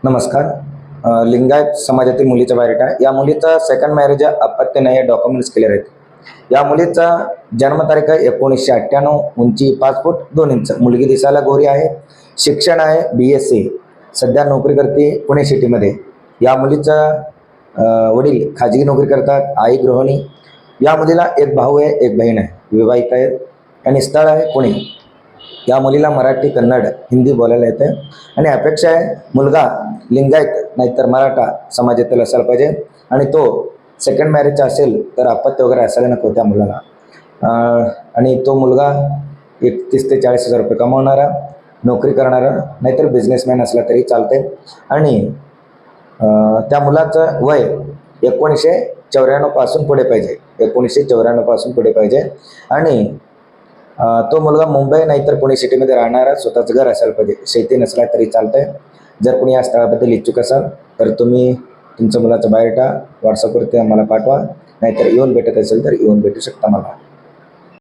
नमस्कार. लिंगायत समाजातील मुलीचा बायोडेटा. या मुलीचा सेकंड मॅरेज अपत्य नाही, डॉक्युमेंट्स क्लिअर आहेत. या मुलीचा जन्मतारीख आहे 1998, उंची 5 फूट 2 इंच, मुलगी दिसायला गोरी आहे, शिक्षण आहे BSc, सध्या नोकरी करते पुणे सिटीमध्ये. या मुलीचा वडील खाजगी नोकरी करतात, आई गृहिणी. या मुलीला एक भाऊ आहे, एक बहीण आहे, विवाहित आहे आणि स्थळ आहे पुणे. या मुलीला मराठी, कन्नड, हिंदी बोलायला येते आणि अपेक्षा आहे मुलगा लिंगायत नाहीतर मराठा समाजातील असायला पाहिजे आणि तो सेकंड मॅरेजचा असेल तर अपत्य वगैरे असायला नको त्या मुलाला. आणि तो मुलगा 31 ते 40 हजार रुपये कमवणारा, नोकरी करणारा नाहीतर बिझनेसमॅन असला तरी चालते. आणि त्या मुलाचं वय 1994 पासून पुढे पाहिजे, 1994 पासून पुढे पाहिजे. आणि तो मुलगा मुंबई नाहीतर पुणे सिटीमध्ये राहणारा, स्वतःचं घर असायला पाहिजे, शेती नसला तरी चालतंय. जर कोणी या स्थळाबद्दल इच्छुक असाल तर तुम्ही तुमच्या मुलाचा बायोडेटा व्हॉट्सअपवरती आम्हाला पाठवा, नाहीतर येऊन भेटत असेल तर येऊन भेटू शकता मला.